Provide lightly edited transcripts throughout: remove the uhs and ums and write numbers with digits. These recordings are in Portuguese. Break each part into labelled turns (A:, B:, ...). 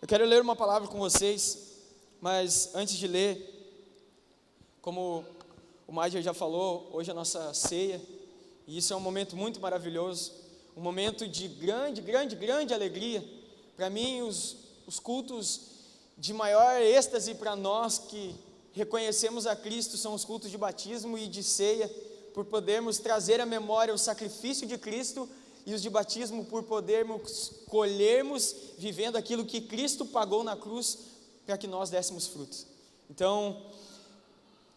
A: Eu quero ler uma palavra com vocês, mas antes de ler, como o Maier já falou, hoje é a nossa ceia, e isso é um momento muito maravilhoso, um momento de grande alegria. Para mim, os cultos de maior êxtase para nós que reconhecemos a Cristo são os cultos de batismo e de ceia, por podermos trazer à memória o sacrifício de Cristo, e os de batismo por podermos colhermos vivendo aquilo que Cristo pagou na cruz para que nós dessemos frutos. Então,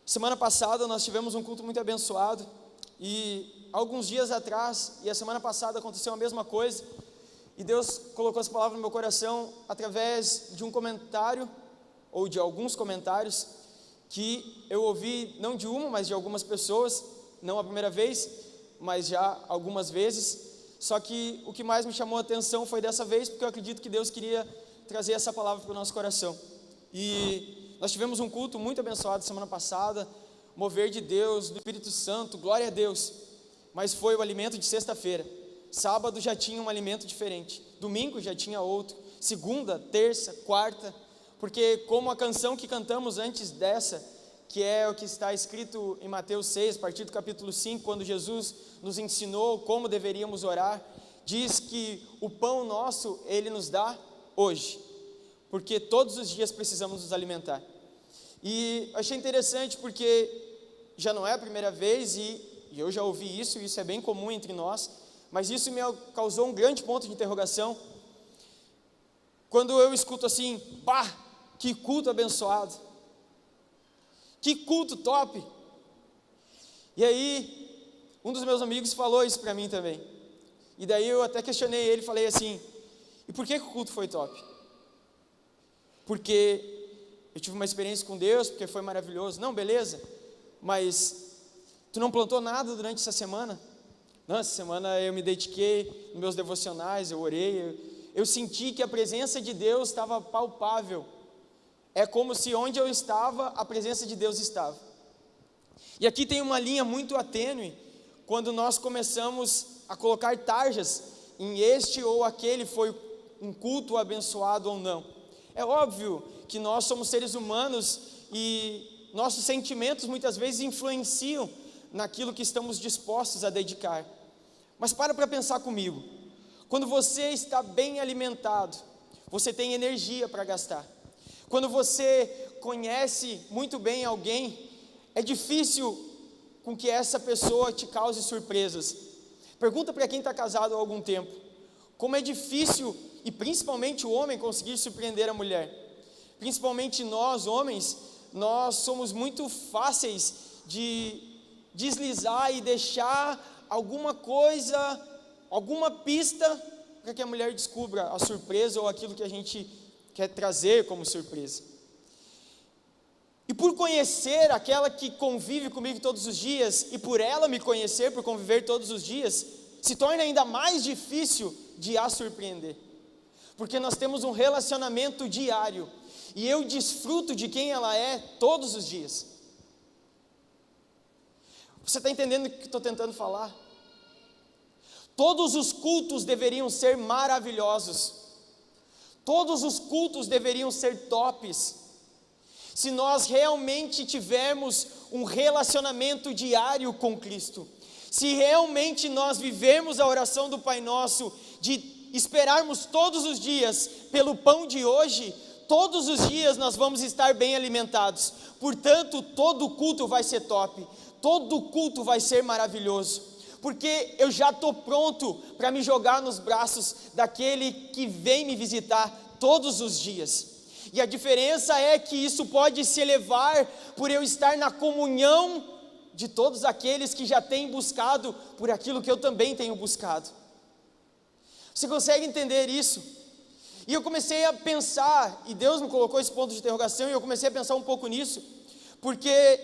A: semana passada nós tivemos um culto muito abençoado, e alguns dias atrás, e a semana passada aconteceu a mesma coisa, e Deus colocou essa palavra no meu coração através de um comentário, ou de alguns comentários, que eu ouvi não de uma, mas de algumas pessoas, não a primeira vez, mas já algumas vezes. Só que o que mais me chamou a atenção foi dessa vez, porque eu acredito que Deus queria trazer essa palavra para o nosso coração. E nós tivemos um culto muito abençoado semana passada, mover de Deus, do Espírito Santo, glória a Deus, mas foi o alimento de sexta-feira. Sábado já tinha um alimento diferente, domingo já tinha outro, segunda, terça, quarta, porque como a canção que cantamos antes dessa, que é o que está escrito em Mateus 6, a partir do capítulo 5, quando Jesus nos ensinou como deveríamos orar, diz que o pão nosso, Ele nos dá hoje, porque todos os dias precisamos nos alimentar. E achei interessante porque já não é a primeira vez, e eu já ouvi isso, e isso é bem comum entre nós, mas isso me causou um grande ponto de interrogação, quando eu escuto assim, que culto abençoado, que culto top. E aí, um dos meus amigos falou isso para mim também, e daí eu até questionei ele, falei assim, e por que o culto foi top? Porque eu tive uma experiência com Deus, porque foi maravilhoso. Não, beleza, mas tu não plantou nada durante essa semana? Não, essa semana eu me dediquei nos meus devocionais, eu orei, eu senti que a presença de Deus estava palpável. É como se onde eu estava, a presença de Deus estava. E aqui tem uma linha muito atênue, quando nós começamos a colocar tarjas em este ou aquele foi um culto abençoado ou não. É óbvio que nós somos seres humanos e nossos sentimentos muitas vezes influenciam naquilo que estamos dispostos a dedicar. Mas para pensar comigo, quando você está bem alimentado, você tem energia para gastar. Quando você conhece muito bem alguém, é difícil com que essa pessoa te cause surpresas. Pergunta para quem está casado há algum tempo, como é difícil, e principalmente o homem, conseguir surpreender a mulher. Principalmente nós, homens, nós somos muito fáceis de deslizar e deixar alguma coisa, alguma pista, para que a mulher descubra a surpresa ou aquilo que a gente quer trazer como surpresa. E por conhecer aquela que convive comigo todos os dias, e por ela me conhecer, por conviver todos os dias, se torna ainda mais difícil de a surpreender, porque nós temos um relacionamento diário, e eu desfruto de quem ela é todos os dias. Você está entendendo o que estou tentando falar? Todos os cultos deveriam ser maravilhosos, todos os cultos deveriam ser tops, se nós realmente tivermos um relacionamento diário com Cristo, se realmente nós vivemos a oração do Pai Nosso, de esperarmos todos os dias pelo pão de hoje, todos os dias nós vamos estar bem alimentados, portanto todo culto vai ser top, todo culto vai ser maravilhoso, porque eu já estou pronto para me jogar nos braços daquele que vem me visitar todos os dias. E a diferença é que isso pode se elevar por eu estar na comunhão de todos aqueles que já têm buscado por aquilo que eu também tenho buscado. Você consegue entender isso? E eu comecei a pensar, e Deus me colocou esse ponto de interrogação, e eu comecei a pensar um pouco nisso, porque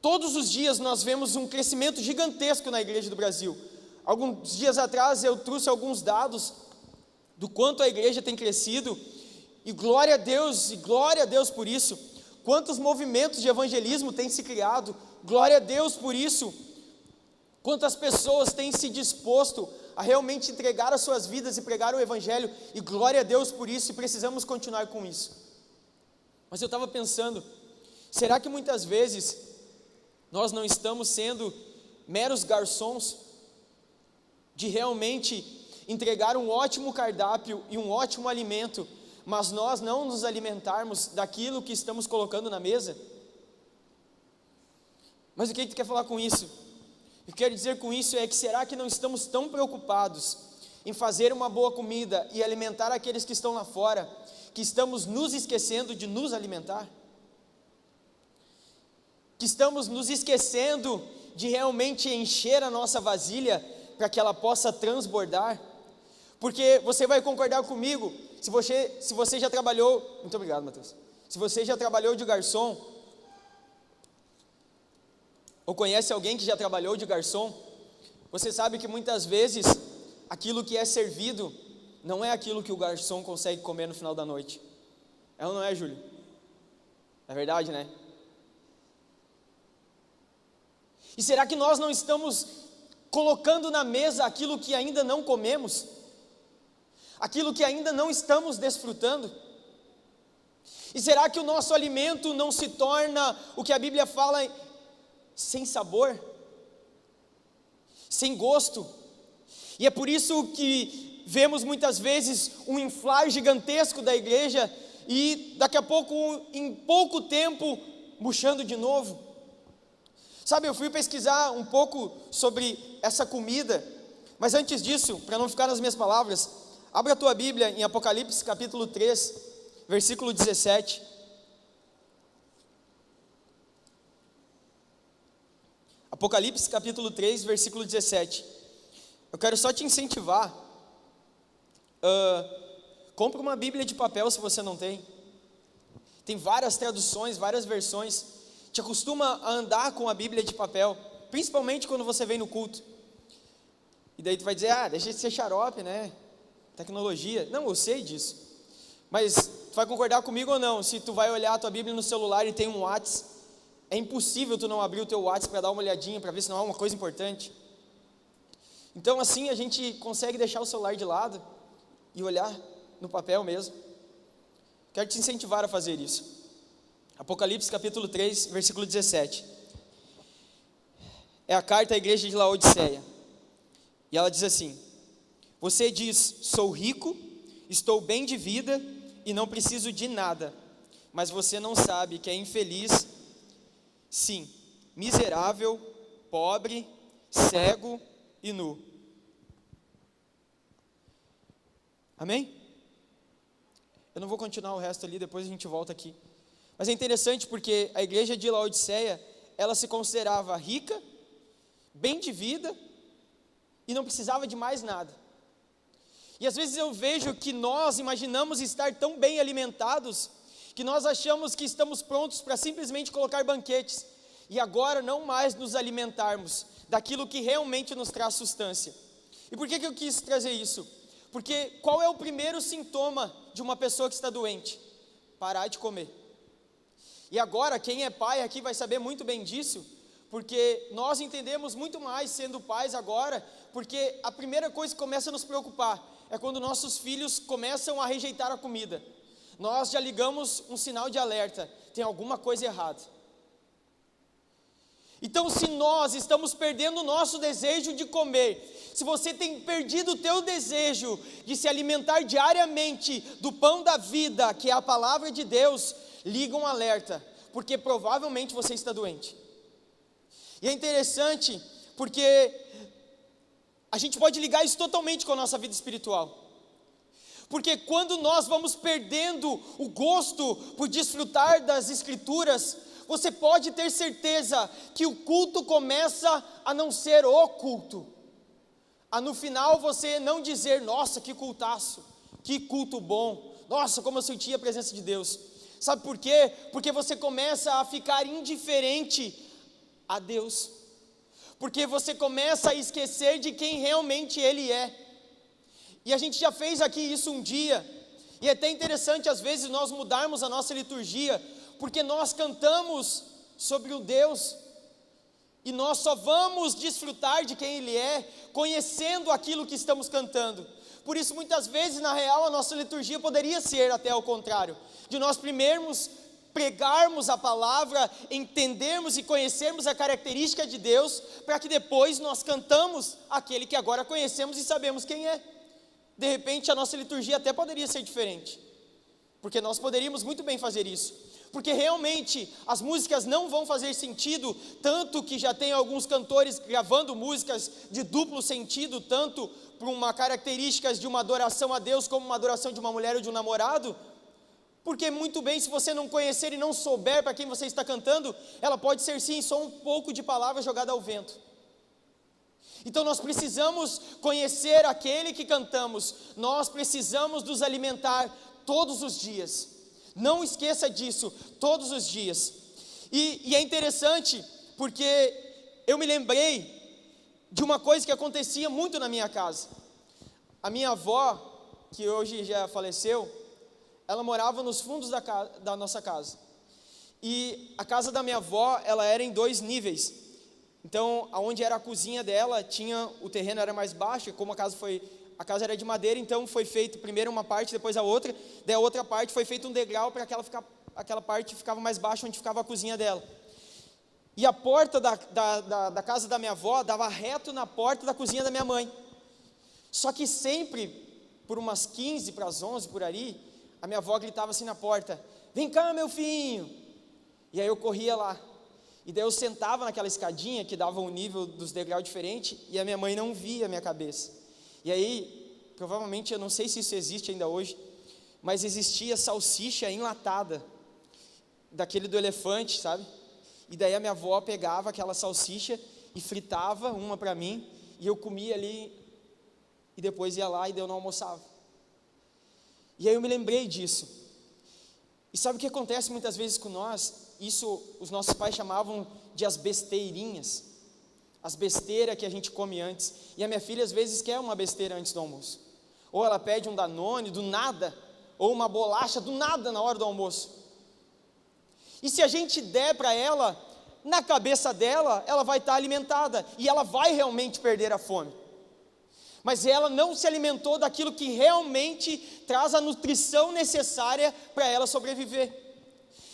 A: todos os dias nós vemos um crescimento gigantesco na igreja do Brasil. Alguns dias atrás eu trouxe alguns dados do quanto a igreja tem crescido, e glória a Deus por isso. Quantos movimentos de evangelismo têm se criado, glória a Deus por isso. Quantas pessoas têm se disposto a realmente entregar as suas vidas e pregar o Evangelho, e glória a Deus por isso, e precisamos continuar com isso. Mas eu estava pensando, será que muitas vezes nós não estamos sendo meros garçons de realmente entregar um ótimo cardápio e um ótimo alimento, mas nós não nos alimentarmos daquilo que estamos colocando na mesa? Mas o que tu quer falar com isso? O que eu quero dizer com isso é que será que não estamos tão preocupados em fazer uma boa comida e alimentar aqueles que estão lá fora, que estamos nos esquecendo de nos alimentar? Que estamos nos esquecendo de realmente encher a nossa vasilha para que ela possa transbordar? Porque você vai concordar comigo, se você já trabalhou, muito obrigado, Matheus, se você já trabalhou de garçom, ou conhece alguém que já trabalhou de garçom, você sabe que muitas vezes aquilo que é servido não é aquilo que o garçom consegue comer no final da noite. É ou não é, Júlio? É verdade, né? E será que nós não estamos colocando na mesa aquilo que ainda não comemos? Aquilo que ainda não estamos desfrutando? E será que o nosso alimento não se torna o que a Bíblia fala, sem sabor, sem gosto? E é por isso que vemos muitas vezes um inflar gigantesco da igreja e daqui a pouco, em pouco tempo, murchando de novo. Sabe, eu fui pesquisar um pouco sobre essa comida, mas antes disso, para não ficar nas minhas palavras, abra a tua Bíblia em Apocalipse capítulo 3, versículo 17. Apocalipse capítulo 3, versículo 17. Eu quero só te incentivar, compra uma Bíblia de papel se você não tem. Tem várias traduções, várias versões. Te acostuma a andar com a Bíblia de papel, principalmente quando você vem no culto. E daí tu vai dizer, deixa de ser xarope, né? Tecnologia. Não, eu sei disso. Mas tu vai concordar comigo ou não? Se tu vai olhar a tua Bíblia no celular e tem um WhatsApp, é impossível tu não abrir o teu WhatsApp para dar uma olhadinha, para ver se não há uma coisa importante. Então assim a gente consegue deixar o celular de lado e olhar no papel mesmo. Quero te incentivar a fazer isso. Apocalipse capítulo 3, versículo 17. É a carta à igreja de Laodiceia. E ela diz assim: você diz, sou rico, estou bem de vida e não preciso de nada, mas você não sabe que é infeliz, sim, miserável, pobre, cego e nu. Amém? Eu não vou continuar o resto ali, depois a gente volta aqui. Mas é interessante porque a igreja de Laodiceia, ela se considerava rica, bem de vida e não precisava de mais nada. E às vezes eu vejo que nós imaginamos estar tão bem alimentados, que nós achamos que estamos prontos para simplesmente colocar banquetes, e agora não mais nos alimentarmos daquilo que realmente nos traz sustância. E por que eu quis trazer isso? Porque qual é o primeiro sintoma de uma pessoa que está doente? Parar de comer. E agora, quem é pai aqui vai saber muito bem disso, porque nós entendemos muito mais sendo pais agora, porque a primeira coisa que começa a nos preocupar é quando nossos filhos começam a rejeitar a comida. Nós já ligamos um sinal de alerta, tem alguma coisa errada. Então, se nós estamos perdendo o nosso desejo de comer, se você tem perdido o teu desejo de se alimentar diariamente do pão da vida, que é a palavra de Deus, liga um alerta, porque provavelmente você está doente. E é interessante, porque a gente pode ligar isso totalmente com a nossa vida espiritual. Porque quando nós vamos perdendo o gosto por desfrutar das Escrituras, você pode ter certeza que o culto começa a não ser o culto. A no final você não dizer, nossa, que cultaço, que culto bom, nossa, como eu senti a presença de Deus. Sabe por quê? Porque você começa a ficar indiferente a Deus. Porque você começa a esquecer de quem realmente Ele é. E a gente já fez aqui isso um dia, e é até interessante às vezes nós mudarmos a nossa liturgia, porque nós cantamos sobre o Deus, E nós só vamos desfrutar de quem Ele é, conhecendo aquilo que estamos cantando. Por isso, muitas vezes, na real, a nossa liturgia poderia ser até ao contrário, de nós primeiro pregarmos a palavra, entendermos e conhecermos a característica de Deus, para que depois nós cantamos aquele que agora conhecemos e sabemos quem é. De repente, a nossa liturgia até poderia ser diferente, porque nós poderíamos muito bem fazer isso, porque realmente as músicas não vão fazer sentido, tanto que já tem alguns cantores gravando músicas de duplo sentido, tanto por uma características de uma adoração a Deus, como uma adoração de uma mulher ou de um namorado, porque muito bem, se você não conhecer e não souber para quem você está cantando, ela pode ser sim, só um pouco de palavra jogada ao vento. Então nós precisamos conhecer aquele que cantamos, nós precisamos nos alimentar todos os dias, não esqueça disso, todos os dias. E é interessante, porque eu me lembrei de uma coisa que acontecia muito na minha casa. A minha avó, que hoje já faleceu, ela morava nos fundos da nossa casa, e a casa da minha avó, ela era em 2 níveis, então, aonde era a cozinha dela, o terreno era mais baixo, e como a casa era de madeira, então foi feito primeiro uma parte, depois a outra, daí a outra parte foi feito um degrau, para aquela parte ficava mais baixa, onde ficava a cozinha dela, e a porta da casa da minha avó, dava reto na porta da cozinha da minha mãe, só que sempre, por umas 15 para as 11, por ali, a minha avó gritava assim na porta: vem cá, meu filho. E aí eu corria lá, e daí eu sentava naquela escadinha que dava um nível dos degraus diferente, e a minha mãe não via a minha cabeça. E aí, provavelmente, eu não sei se isso existe ainda hoje, mas existia salsicha enlatada, daquele do elefante, sabe? E daí a minha avó pegava aquela salsicha e fritava uma para mim, e eu comia ali, e depois ia lá e daí eu não almoçava. E aí eu me lembrei disso. E sabe o que acontece muitas vezes com nós? Isso os nossos pais chamavam de as besteirinhas, as besteiras que a gente come antes. E a minha filha às vezes quer uma besteira antes do almoço, ou ela pede um Danone do nada, ou uma bolacha do nada na hora do almoço. E se a gente der para ela, na cabeça dela, ela vai estar alimentada, e ela vai realmente perder a fome, mas ela não se alimentou daquilo que realmente traz a nutrição necessária para ela sobreviver.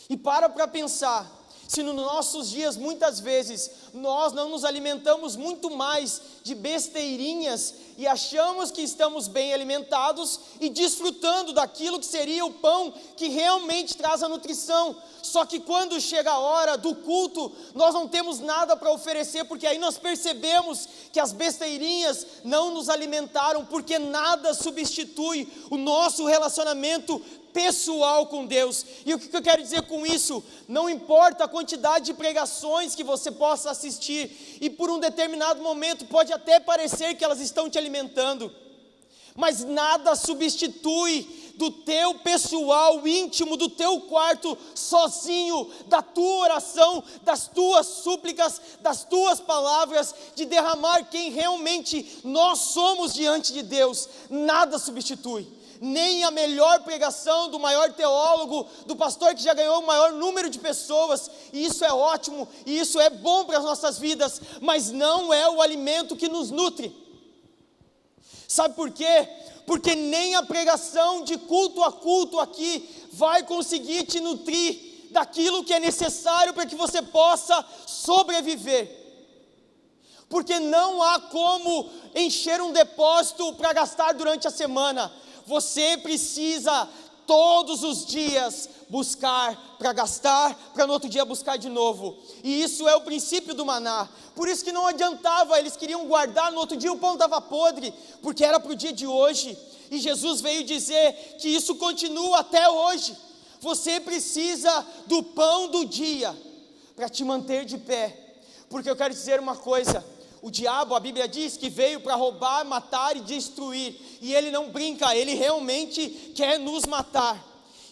A: E para pensar, se nos nossos dias muitas vezes nós não nos alimentamos muito mais de besteirinhas e achamos que estamos bem alimentados e desfrutando daquilo que seria o pão que realmente traz a nutrição, só que quando chega a hora do culto, nós não temos nada para oferecer, porque aí nós percebemos que as besteirinhas não nos alimentaram, porque nada substitui o nosso relacionamento pessoal com Deus. E o que eu quero dizer com isso? Não importa a quantidade de pregações que você possa assistir, e por um determinado momento pode até parecer que elas estão te alimentando, mas nada substitui do teu pessoal íntimo, do teu quarto sozinho, da tua oração, das tuas súplicas, das tuas palavras, de derramar quem realmente nós somos diante de Deus. Nada substitui, nem a melhor pregação do maior teólogo, do pastor que já ganhou o maior número de pessoas, e isso é ótimo, e isso é bom para as nossas vidas, mas não é o alimento que nos nutre. Sabe por quê? Porque nem a pregação de culto a culto aqui vai conseguir te nutrir daquilo que é necessário para que você possa sobreviver, porque não há como encher um depósito para gastar durante a semana. Você precisa todos os dias buscar para gastar, para no outro dia buscar de novo, e isso é o princípio do maná. Por isso que não adiantava, eles queriam guardar, no outro dia o pão estava podre, porque era para o dia de hoje, e Jesus veio dizer que isso continua até hoje. Você precisa do pão do dia, para te manter de pé, porque eu quero dizer uma coisa, o diabo, a Bíblia diz que veio para roubar, matar e destruir, e ele não brinca, ele realmente quer nos matar.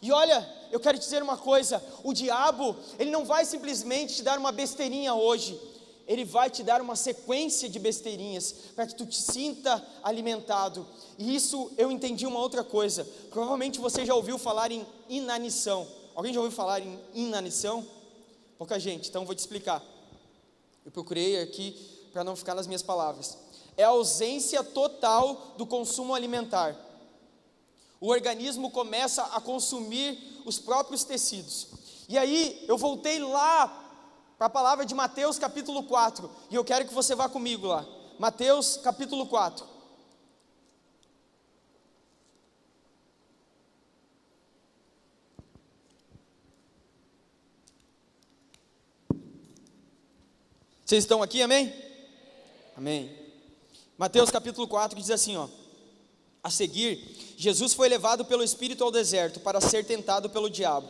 A: E olha, eu quero dizer uma coisa, o diabo, ele não vai simplesmente te dar uma besteirinha hoje, ele vai te dar uma sequência de besteirinhas, para que tu te sinta alimentado. E isso eu entendi uma outra coisa, provavelmente você já ouviu falar em inanição. Alguém já ouviu falar em inanição? Pouca gente, então vou te explicar. Eu procurei aqui para não ficar nas minhas palavras. É a ausência total do consumo alimentar. O organismo começa a consumir os próprios tecidos. E aí, eu voltei lá para a palavra de Mateus capítulo 4, e eu quero que você vá comigo lá. Mateus capítulo 4. Vocês estão aqui, amém? Amém. Mateus capítulo 4 diz assim, ó: a seguir, Jesus foi levado pelo Espírito ao deserto para ser tentado pelo diabo.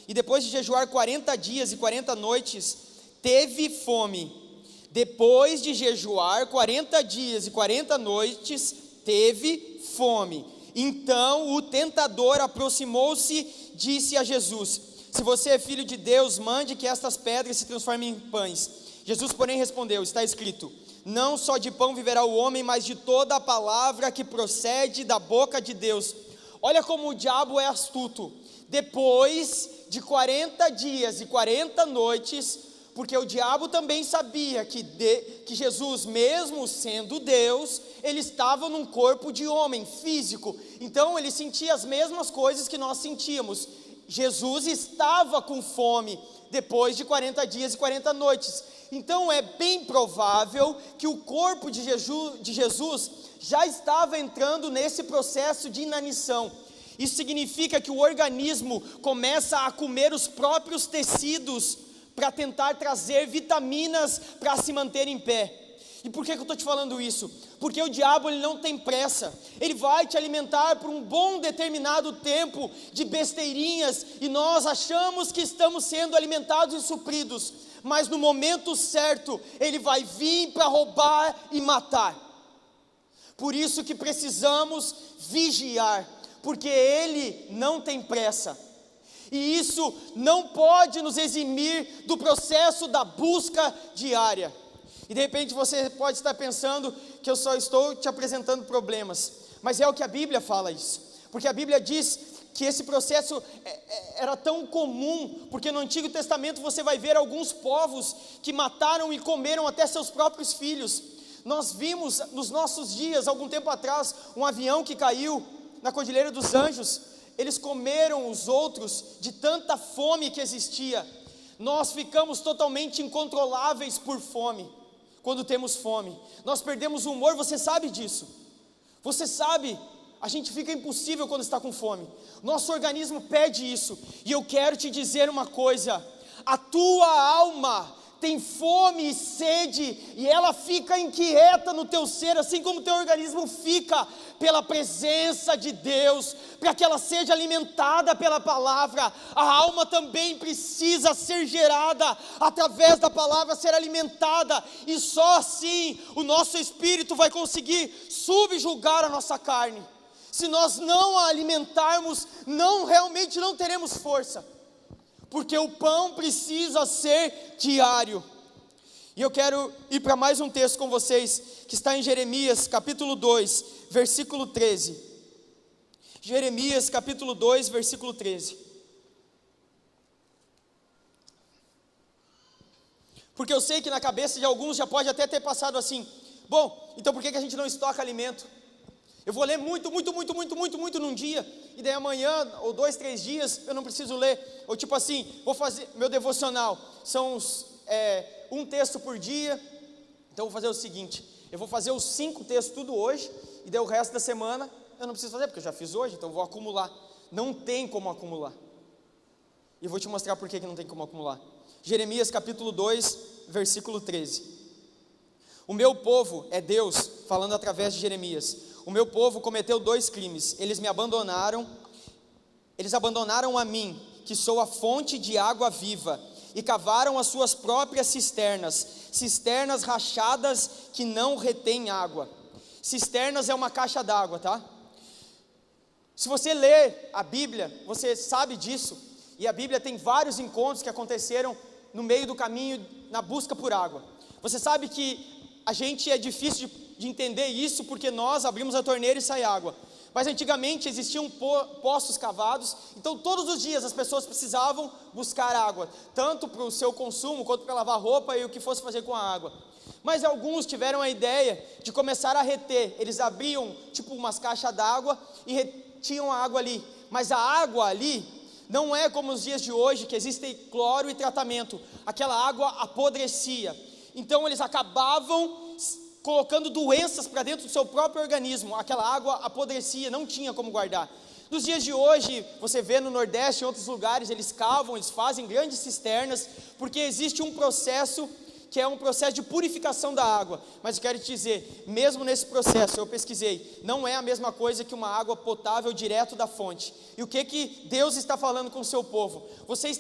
A: E depois de jejuar 40 dias e 40 noites, teve fome. Depois de jejuar 40 dias e 40 noites, teve fome. Então o tentador aproximou-se e disse a Jesus: se você é filho de Deus, mande que estas pedras se transformem em pães. Jesus, porém, respondeu: está escrito, não só de pão viverá o homem, mas de toda a palavra que procede da boca de Deus. Olha como o diabo é astuto. Depois de 40 dias e 40 noites, porque o diabo também sabia que Jesus, mesmo sendo Deus, ele estava num corpo de homem, físico, então ele sentia as mesmas coisas que nós sentíamos. Jesus estava com fome, depois de 40 dias e 40 noites, então é bem provável que o corpo de Jesus já estava entrando nesse processo de inanição. Isso significa que o organismo começa a comer os próprios tecidos, para tentar trazer vitaminas para se manter em pé. E por que eu estou te falando isso? Porque o diabo ele não tem pressa, ele vai te alimentar por um bom determinado tempo de besteirinhas, e nós achamos que estamos sendo alimentados e supridos, mas no momento certo, ele vai vir para roubar e matar. Por isso que precisamos vigiar, porque ele não tem pressa. E isso não pode nos eximir do processo da busca diária. E de repente você pode estar pensando que eu só estou te apresentando problemas, mas é o que a Bíblia fala isso, porque a Bíblia diz que esse processo era tão comum, porque no Antigo Testamento você vai ver alguns povos que mataram e comeram até seus próprios filhos. Nós vimos nos nossos dias, algum tempo atrás, um avião que caiu na Cordilheira dos Anjos. Eles comeram os outros de tanta fome que existia. Nós ficamos totalmente incontroláveis por fome, quando temos fome. Nós perdemos o humor, você sabe disso. Você sabe, a gente fica impossível quando está com fome. Nosso organismo pede isso. E eu quero te dizer uma coisa: a tua alma tem fome e sede, e ela fica inquieta no teu ser, assim como o teu organismo fica pela presença de Deus, para que ela seja alimentada pela palavra. A alma também precisa ser gerada através da palavra, ser alimentada, e só assim o nosso espírito vai conseguir subjugar a nossa carne. Se nós não a alimentarmos, realmente não teremos força, porque o pão precisa ser diário. E eu quero ir para mais um texto com vocês, que está em Jeremias capítulo 2, versículo 13. Jeremias capítulo 2, versículo 13. Porque eu sei que na cabeça de alguns já pode até ter passado assim: bom, então por que a gente não estoca alimento? Eu vou ler muito num dia, e daí amanhã, ou 2, 3 dias, eu não preciso ler. Ou tipo assim, vou fazer meu devocional, são um texto por dia, então eu vou fazer o seguinte: eu vou fazer os 5 textos tudo hoje, e daí o resto da semana eu não preciso fazer, porque eu já fiz hoje, então eu vou acumular. Não tem como acumular, e eu vou te mostrar por que não tem como acumular. Jeremias capítulo 2, versículo 13. O meu povo, é Deus falando através de Jeremias, o meu povo cometeu 2 crimes, eles abandonaram a mim, que sou a fonte de água viva, e cavaram as suas próprias cisternas rachadas que não retêm água. Cisternas é uma caixa d'água, tá? Se você ler a Bíblia, você sabe disso, e a Bíblia tem vários encontros que aconteceram no meio do caminho, na busca por água. Você sabe que a gente é difícil de entender isso, porque nós abrimos a torneira e sai água, Mas antigamente existiam poços cavados, então todos os dias as pessoas precisavam buscar água, tanto para o seu consumo, quanto para lavar roupa e o que fosse fazer com a água. Mas alguns tiveram a ideia de começar a reter, eles abriam tipo umas caixas d'água e retiam a água ali, mas a água ali não é como os dias de hoje, que existe cloro e tratamento, aquela água apodrecia, então eles acabavam colocando doenças para dentro do seu próprio organismo, aquela água apodrecia, não tinha como guardar. Nos dias de hoje, você vê no Nordeste e em outros lugares, eles cavam, eles fazem grandes cisternas, porque existe um processo, que é um processo de purificação da água, mas eu quero te dizer, mesmo nesse processo, eu pesquisei, não é a mesma coisa que uma água potável direto da fonte. E o que Deus está falando com o seu povo? Vocês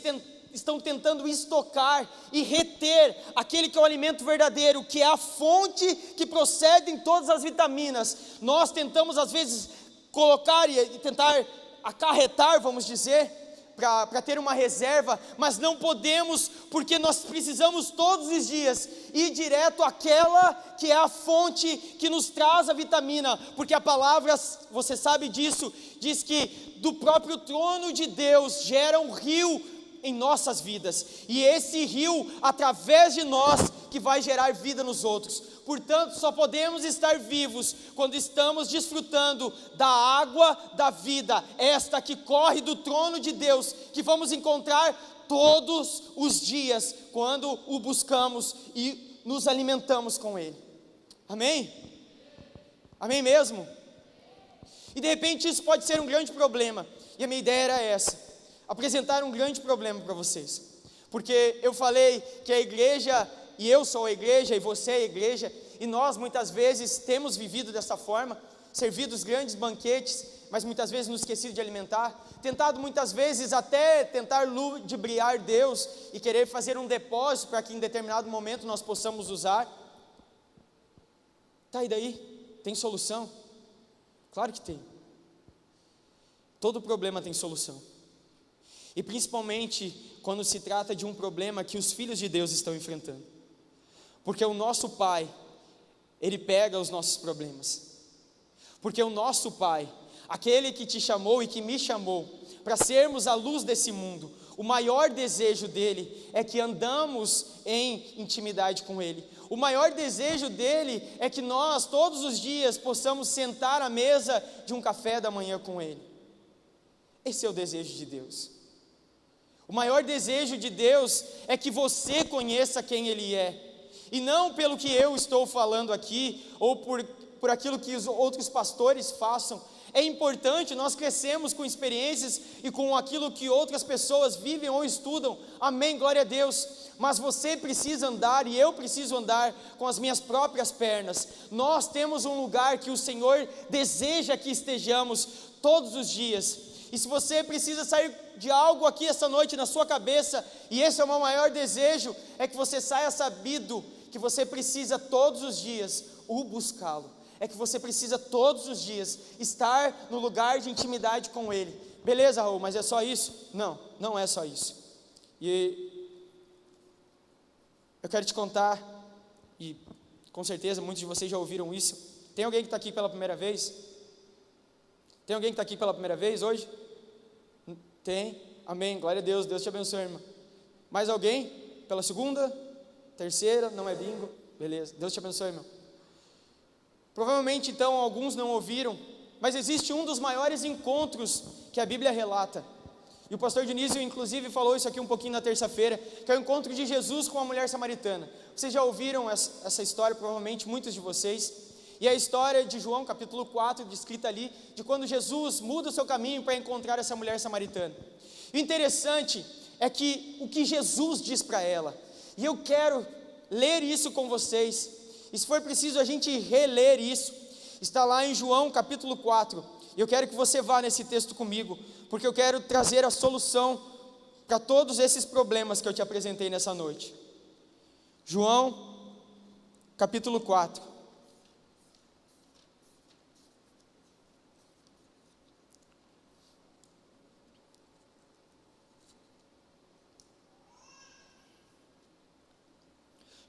A: estão tentando estocar e reter aquele que é o alimento verdadeiro, que é a fonte que procede em todas as vitaminas. Nós tentamos às vezes colocar e tentar acarretar, vamos dizer, para ter uma reserva, mas não podemos, porque nós precisamos todos os dias ir direto àquela que é a fonte que nos traz a vitamina, porque a palavra, você sabe disso, diz que do próprio trono de Deus gera um rio em nossas vidas, e esse rio, através de nós, que vai gerar vida nos outros. Portanto, só podemos estar vivos quando estamos desfrutando da água da vida, esta que corre do trono de Deus, que vamos encontrar todos os dias, quando o buscamos e nos alimentamos com Ele. Amém? Amém mesmo? E de repente isso pode ser um grande problema, e a minha ideia era essa, apresentar um grande problema para vocês, porque eu falei que a igreja, e eu sou a igreja, e você é a igreja, e nós muitas vezes temos vivido dessa forma, servido os grandes banquetes, mas muitas vezes nos esquecido de alimentar, tentado muitas vezes até tentar ludibriar Deus, e querer fazer um depósito, para que em determinado momento nós possamos usar. Tá, e daí? Tem solução? Claro que tem. Todo problema tem solução. E principalmente quando se trata de um problema que os filhos de Deus estão enfrentando. Porque o nosso Pai, Ele pega os nossos problemas. Porque o nosso Pai, aquele que te chamou e que me chamou, para sermos a luz desse mundo, o maior desejo dEle é que andamos em intimidade com Ele. O maior desejo dEle é que nós, todos os dias, possamos sentar à mesa de um café da manhã com Ele. Esse é o desejo de Deus. O maior desejo de Deus é que você conheça quem Ele é, e não pelo que eu estou falando aqui, ou por aquilo que os outros pastores façam. É importante, nós crescemos com experiências e com aquilo que outras pessoas vivem ou estudam, amém, glória a Deus, mas você precisa andar, e eu preciso andar com as minhas próprias pernas. Nós temos um lugar que o Senhor deseja que estejamos todos os dias, e se você precisa sair de algo aqui essa noite na sua cabeça, e esse é o meu maior desejo, é que você saia sabido que você precisa todos os dias o buscá-lo, é que você precisa todos os dias estar no lugar de intimidade com Ele. Beleza, Raul, mas é só isso? Não, não é só isso. E eu quero te contar, e com certeza muitos de vocês já ouviram isso. Tem alguém que está aqui pela primeira vez? Tem alguém que está aqui pela primeira vez hoje? Tem, amém, glória a Deus, Deus te abençoe, irmão. Mais alguém? Pela segunda? Terceira? Não é bingo? Beleza, Deus te abençoe, irmão. Provavelmente então alguns não ouviram, mas existe um dos maiores encontros que a Bíblia relata, e o pastor Dionísio inclusive falou isso aqui um pouquinho na terça-feira, que é o encontro de Jesus com a mulher samaritana. Vocês já ouviram essa história, provavelmente muitos de vocês, e a história de João capítulo 4, descrita ali, de quando Jesus muda o seu caminho para encontrar essa mulher samaritana. O interessante é que o que Jesus diz para ela, e eu quero ler isso com vocês, e se for preciso a gente reler isso, está lá em João capítulo 4, e eu quero que você vá nesse texto comigo, porque eu quero trazer a solução para todos esses problemas que eu te apresentei nessa noite. João capítulo 4.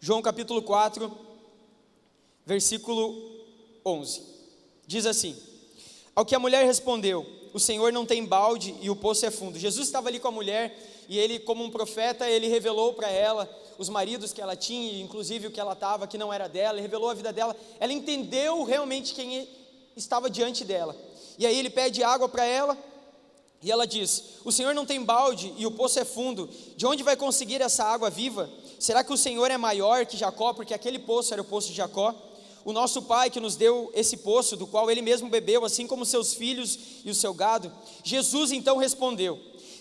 A: João capítulo 4, versículo 11, diz assim: Ao que a mulher respondeu: o Senhor não tem balde e o poço é fundo. Jesus estava ali com a mulher e ele, como um profeta, ele revelou para ela os maridos que ela tinha, inclusive o que ela estava, que não era dela, ele revelou a vida dela. Ela entendeu realmente quem estava diante dela. E aí ele pede água para ela e ela diz: o Senhor não tem balde e o poço é fundo, de onde vai conseguir essa água viva? Será que o Senhor é maior que Jacó? Porque aquele poço era o poço de Jacó. O nosso pai que nos deu esse poço, do qual ele mesmo bebeu, assim como seus filhos e o seu gado. Jesus então respondeu: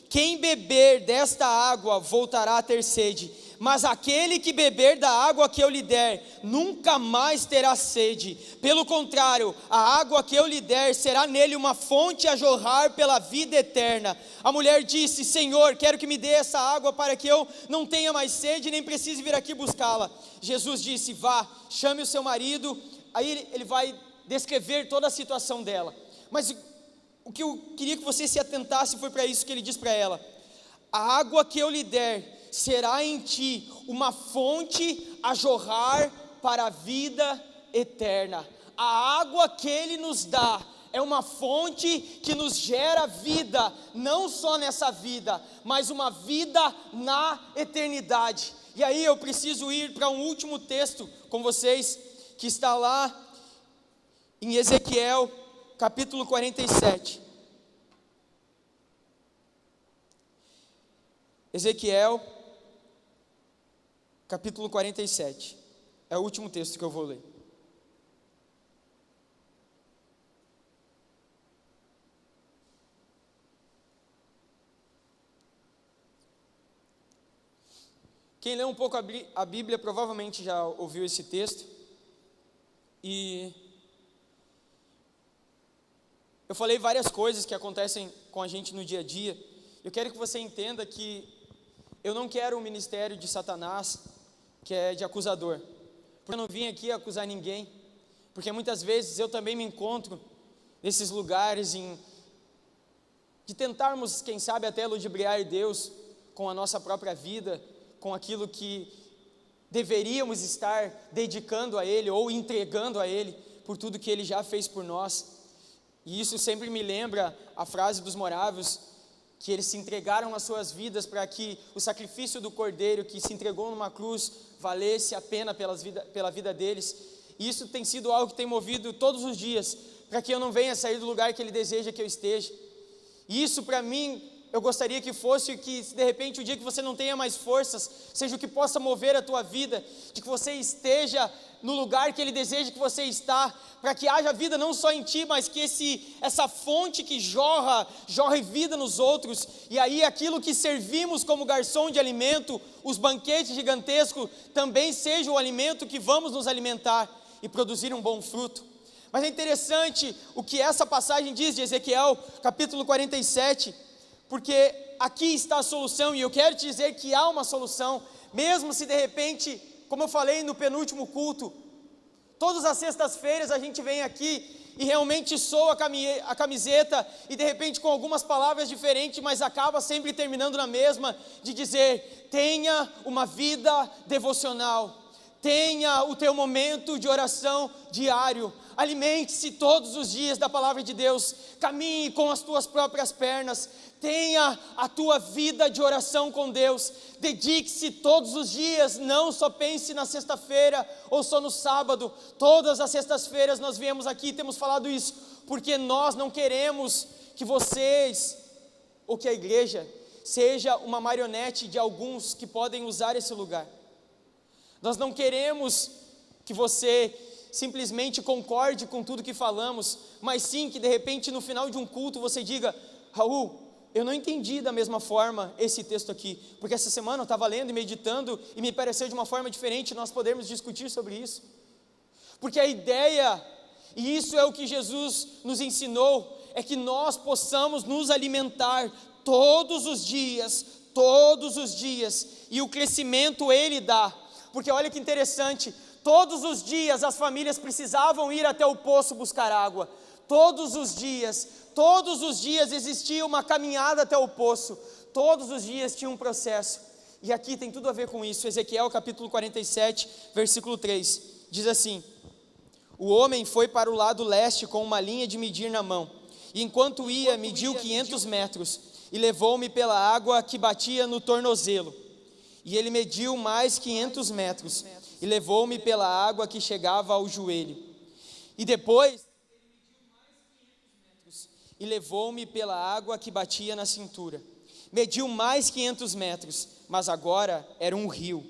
A: quem beber desta água voltará a ter sede, mas aquele que beber da água que eu lhe der, nunca mais terá sede. Pelo contrário, a água que eu lhe der será nele uma fonte a jorrar pela vida eterna. A mulher disse: Senhor, quero que me dê essa água para que eu não tenha mais sede, nem precise vir aqui buscá-la. Jesus disse: vá, chame o seu marido. Aí ele vai descrever toda a situação dela. Mas o que eu queria que você se atentasse foi para isso que ele diz para ela: a água que eu lhe der será em ti uma fonte a jorrar para a vida eterna. A água que ele nos dá é uma fonte que nos gera vida, não só nessa vida, mas uma vida na eternidade. E aí eu preciso ir para um último texto com vocês, que está lá em Ezequiel, capítulo 47. Ezequiel, capítulo 47, é o último texto que eu vou ler. Quem lê um pouco a Bíblia provavelmente já ouviu esse texto, e eu falei várias coisas que acontecem com a gente no dia a dia. Eu quero que você entenda que eu não quero um ministério de Satanás, que é de acusador, porque eu não vim aqui acusar ninguém, porque muitas vezes eu também me encontro nesses lugares de tentarmos, quem sabe, até ludibriar Deus com a nossa própria vida, com aquilo que deveríamos estar dedicando a Ele, ou entregando a Ele, por tudo que Ele já fez por nós. E isso sempre me lembra a frase dos morávios, que eles se entregaram as suas vidas para que o sacrifício do Cordeiro, que se entregou numa cruz, valesse a pena pela vida deles. E isso tem sido algo que tem movido todos os dias, para que eu não venha sair do lugar que Ele deseja que eu esteja. E isso para mim, eu gostaria que fosse que, de repente, o dia que você não tenha mais forças, seja o que possa mover a tua vida, de que você esteja no lugar que Ele deseja que você está, para que haja vida não só em ti, mas que essa fonte que jorre vida nos outros, e aí aquilo que servimos como garçom de alimento, os banquetes gigantescos, também seja o alimento que vamos nos alimentar e produzir um bom fruto. Mas é interessante o que essa passagem diz de Ezequiel, capítulo 47, porque aqui está a solução, e eu quero te dizer que há uma solução, mesmo se de repente, como eu falei no penúltimo culto, todas as sextas-feiras a gente vem aqui e realmente soa a camiseta, e de repente com algumas palavras diferentes, mas acaba sempre terminando na mesma, de dizer: tenha uma vida devocional, tenha o teu momento de oração diário, alimente-se todos os dias da palavra de Deus, caminhe com as tuas próprias pernas, tenha a tua vida de oração com Deus, dedique-se todos os dias, não só pense na sexta-feira ou só no sábado. Todas as sextas-feiras nós viemos aqui e temos falado isso, porque nós não queremos que vocês, ou que a igreja, seja uma marionete de alguns que podem usar esse lugar. Nós não queremos que você simplesmente concorde com tudo que falamos, mas sim que de repente no final de um culto você diga: Raul, eu não entendi da mesma forma esse texto aqui, porque essa semana eu estava lendo e meditando e me pareceu de uma forma diferente. Nós podemos discutir sobre isso, porque a ideia, e isso é o que Jesus nos ensinou, é que nós possamos nos alimentar todos os dias, e o crescimento Ele dá. Porque olha que interessante, todos os dias as famílias precisavam ir até o poço buscar água, todos os dias existia uma caminhada até o poço, todos os dias tinha um processo, e aqui tem tudo a ver com isso. Ezequiel capítulo 47, versículo 3, diz assim: o homem foi para o lado leste com uma linha de medir na mão, E enquanto ia, mediu 500 metros e levou-me pela água que batia no tornozelo. E ele mediu mais 500 metros e levou-me pela água que chegava ao joelho. E depois e levou-me pela água que batia na cintura. Mediu mais 500 metros, mas agora era um rio,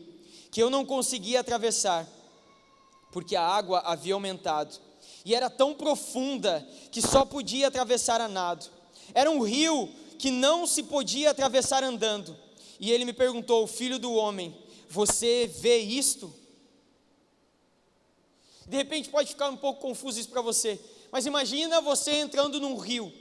A: que eu não conseguia atravessar, porque a água havia aumentado, e era tão profunda, que só podia atravessar a nado. Era um rio que não se podia atravessar andando. E ele me perguntou: filho do homem, você vê isto? De repente pode ficar um pouco confuso isso para você, mas imagina você entrando num rio,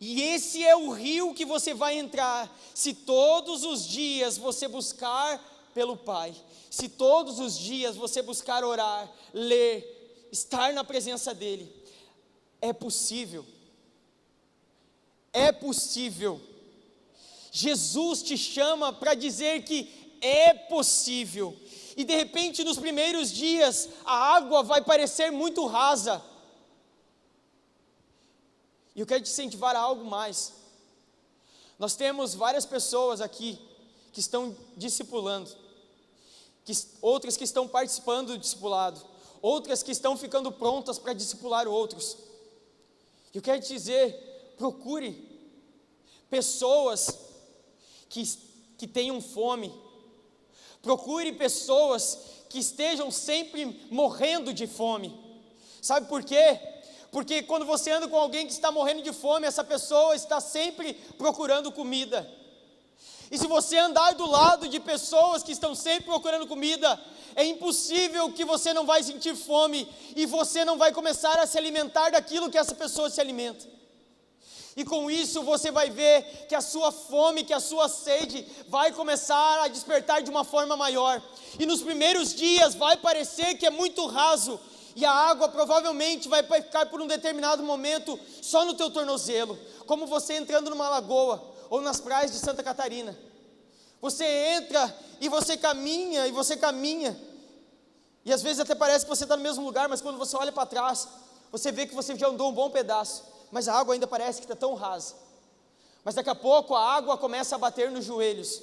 A: e esse é o rio que você vai entrar, se todos os dias você buscar pelo Pai, se todos os dias você buscar orar, ler, estar na presença dEle. É possível, é possível. Jesus te chama para dizer que é possível, e de repente nos primeiros dias a água vai parecer muito rasa, e eu quero te incentivar a algo mais. Nós temos várias pessoas aqui que estão discipulando, outras que estão participando do discipulado, outras que estão ficando prontas para discipular outros. Eu quero te dizer, procure pessoas que tenham fome, procure pessoas que estejam sempre morrendo de fome. Sabe por quê? Porque quando você anda com alguém que está morrendo de fome, essa pessoa está sempre procurando comida. E se você andar do lado de pessoas que estão sempre procurando comida, é impossível que você não vai sentir fome, e você não vai começar a se alimentar daquilo que essa pessoa se alimenta. E com isso você vai ver que a sua fome, que a sua sede vai começar a despertar de uma forma maior. E nos primeiros dias vai parecer que é muito raso, e a água provavelmente vai ficar por um determinado momento só no teu tornozelo, como você entrando numa lagoa, ou nas praias de Santa Catarina. Você entra e você caminha, e às vezes até parece que você está no mesmo lugar, mas quando você olha para trás, você vê que você já andou um bom pedaço, mas a água ainda parece que está tão rasa. Mas daqui a pouco a água começa a bater nos joelhos,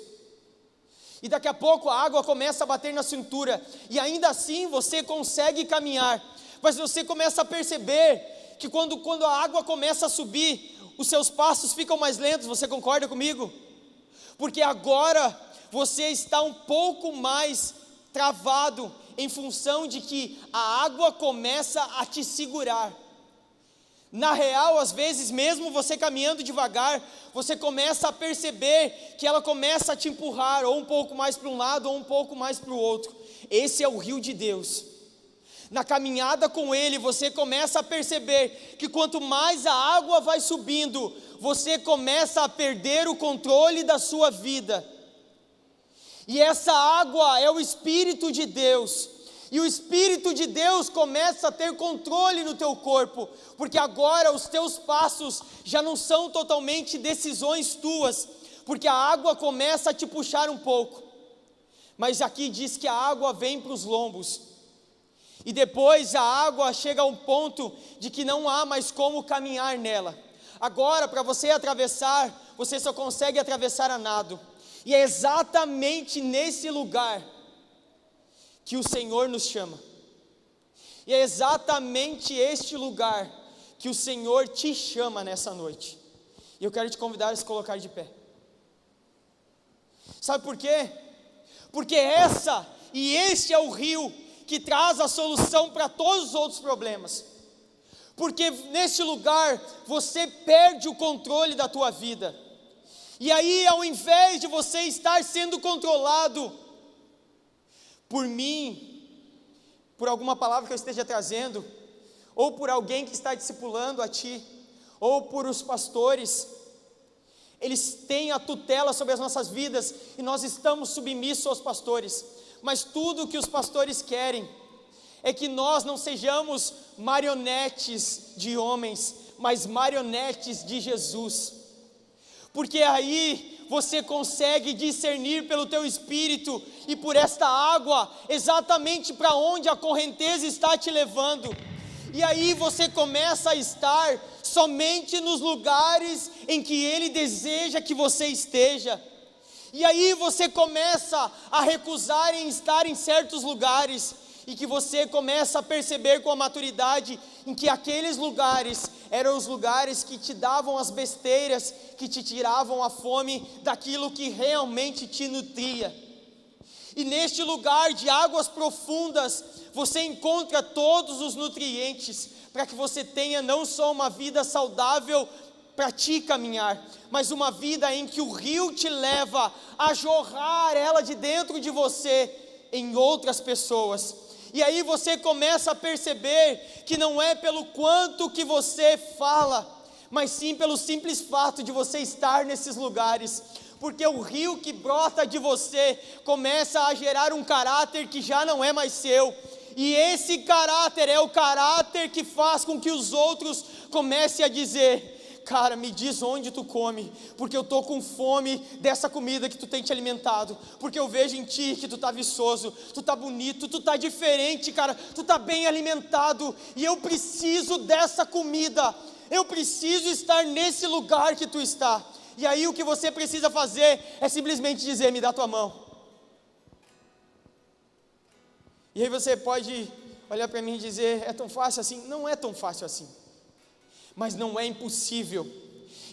A: e daqui a pouco a água começa a bater na cintura, e ainda assim você consegue caminhar, mas você começa a perceber que quando a água começa a subir, os seus passos ficam mais lentos. Você concorda comigo? Porque agora você está um pouco mais travado, em função de que a água começa a te segurar. Na real, às vezes, mesmo você caminhando devagar, você começa a perceber que ela começa a te empurrar, ou um pouco mais para um lado, ou um pouco mais para o outro. Esse é o rio de Deus. Na caminhada com Ele, você começa a perceber que quanto mais a água vai subindo, você começa a perder o controle da sua vida. E essa água é o Espírito de Deus. E o Espírito de Deus começa a ter controle no teu corpo, porque agora os teus passos já não são totalmente decisões tuas, porque a água começa a te puxar um pouco. Mas aqui diz que a água vem para os lombos, e depois a água chega a um ponto de que não há mais como caminhar nela. Agora, para você atravessar, você só consegue atravessar a nado, e é exatamente nesse lugar que o Senhor nos chama, e é exatamente este lugar que o Senhor te chama nessa noite. E eu quero te convidar a se colocar de pé. Sabe por quê? Porque este é o rio que traz a solução para todos os outros problemas. Porque neste lugar você perde o controle da tua vida, e aí, ao invés de você estar sendo controlado por mim, por alguma palavra que eu esteja trazendo, ou por alguém que está discipulando a ti, ou por os pastores, eles têm a tutela sobre as nossas vidas, e nós estamos submissos aos pastores. Mas tudo o que os pastores querem é que nós não sejamos marionetes de homens, mas marionetes de Jesus, porque aí você consegue discernir pelo teu espírito e por esta água exatamente para onde a correnteza está te levando. E aí você começa a estar somente nos lugares em que Ele deseja que você esteja. E aí você começa a recusar em estar em certos lugares, e que você começa a perceber com a maturidade em que aqueles lugares eram os lugares que te davam as besteiras, que te tiravam a fome daquilo que realmente te nutria. E neste lugar de águas profundas, você encontra todos os nutrientes, para que você tenha não só uma vida saudável para ti caminhar, mas uma vida em que o rio te leva a jorrar ela de dentro de você em outras pessoas. E aí você começa a perceber que não é pelo quanto que você fala, mas sim pelo simples fato de você estar nesses lugares, porque o rio que brota de você começa a gerar um caráter que já não é mais seu, e esse caráter é o caráter que faz com que os outros comecem a dizer: cara, me diz onde tu come, porque eu estou com fome dessa comida que tu tem te alimentado, porque eu vejo em ti que tu está viçoso, tu está bonito, tu está diferente, cara, tu está bem alimentado, e eu preciso dessa comida, eu preciso estar nesse lugar que tu está. E aí o que você precisa fazer é simplesmente dizer: me dá tua mão. E aí você pode olhar para mim e dizer: é tão fácil assim? Não é tão fácil assim, mas não é impossível.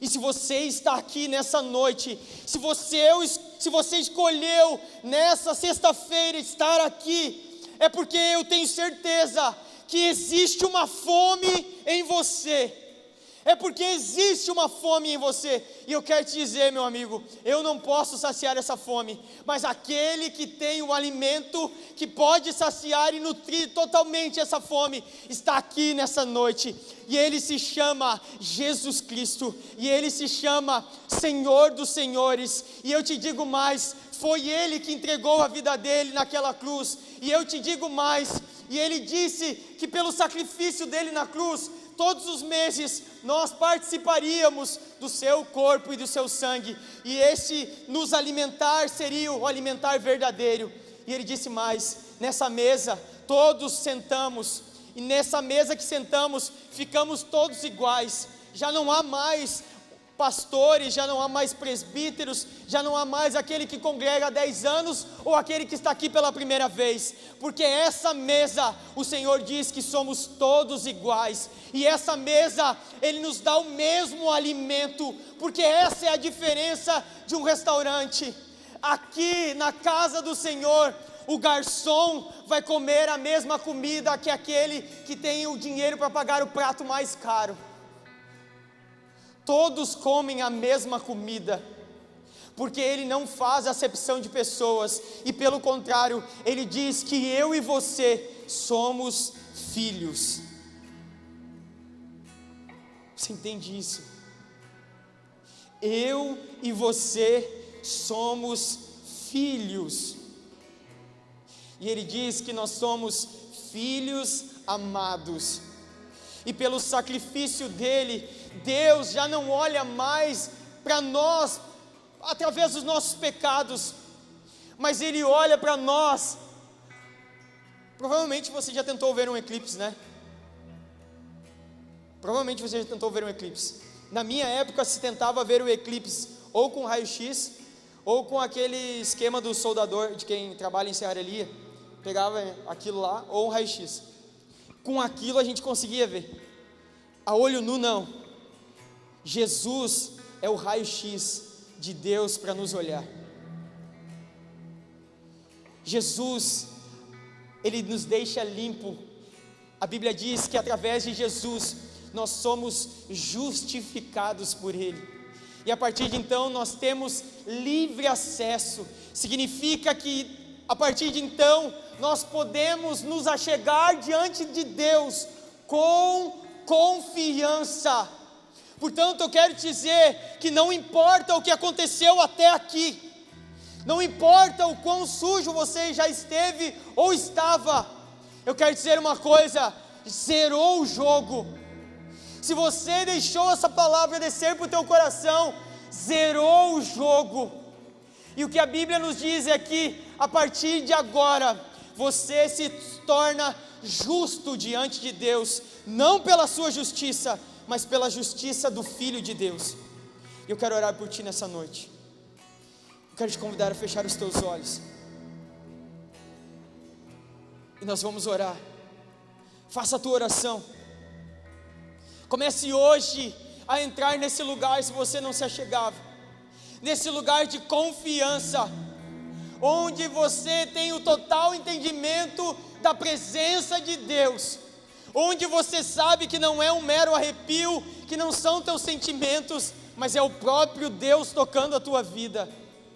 A: E se você está aqui nessa noite, se você escolheu nessa sexta-feira estar aqui, é porque eu tenho certeza que existe uma fome em você. É porque existe uma fome em você. E eu quero te dizer, meu amigo, eu não posso saciar essa fome, mas aquele que tem o alimento que pode saciar e nutrir totalmente essa fome, está aqui nessa noite. E Ele se chama Jesus Cristo, e Ele se chama Senhor dos Senhores. E eu te digo mais, foi Ele que entregou a vida dele naquela cruz. E eu te digo mais, e Ele disse que pelo sacrifício dele na cruz, todos os meses nós participaríamos do seu corpo e do seu sangue, e esse nos alimentar seria o alimentar verdadeiro. E Ele disse mais: nessa mesa todos sentamos, e nessa mesa que sentamos ficamos todos iguais. Já não há mais pastores, já não há mais presbíteros, já não há mais aquele que congrega há 10 anos ou aquele que está aqui pela primeira vez, porque essa mesa, o Senhor diz que somos todos iguais, e essa mesa, Ele nos dá o mesmo alimento, porque essa é a diferença de um restaurante. Aqui na casa do Senhor, o garçom vai comer a mesma comida que aquele que tem o dinheiro para pagar o prato mais caro. Todos comem a mesma comida, porque Ele não faz acepção de pessoas, e pelo contrário, Ele diz que eu e você somos filhos. Você entende isso? Eu e você somos filhos, e Ele diz que nós somos filhos amados, e pelo sacrifício dEle, Deus já não olha mais para nós através dos nossos pecados, mas Ele olha para nós. Provavelmente você já tentou ver um eclipse, né? Provavelmente você já tentou ver um eclipse. Na minha época se tentava ver o eclipse ou com raio-x, ou com aquele esquema do soldador, de quem trabalha em serraria, pegava aquilo lá, ou um raio-x. Com aquilo a gente conseguia ver, a olho nu não. Jesus é o raio-x de Deus para nos olhar. Jesus, Ele nos deixa limpo. A Bíblia diz que através de Jesus nós somos justificados por Ele, e a partir de então nós temos livre acesso. Significa que a partir de então nós podemos nos achegar diante de Deus com confiança. Portanto, eu quero te dizer que não importa o que aconteceu até aqui, não importa o quão sujo você já esteve ou estava, eu quero dizer uma coisa: zerou o jogo. Se você deixou essa palavra descer para o teu coração, zerou o jogo. E o que a Bíblia nos diz é que a partir de agora, você se torna justo diante de Deus, não pela sua justiça, mas pela justiça do Filho de Deus. Eu quero orar por ti nessa noite. Eu quero te convidar a fechar os teus olhos. E nós vamos orar. Faça a tua oração. Comece hoje a entrar nesse lugar, se você não se achegava, nesse lugar de confiança, onde você tem o total entendimento da presença de Deus, onde você sabe que não é um mero arrepio, que não são teus sentimentos, mas é o próprio Deus tocando a tua vida.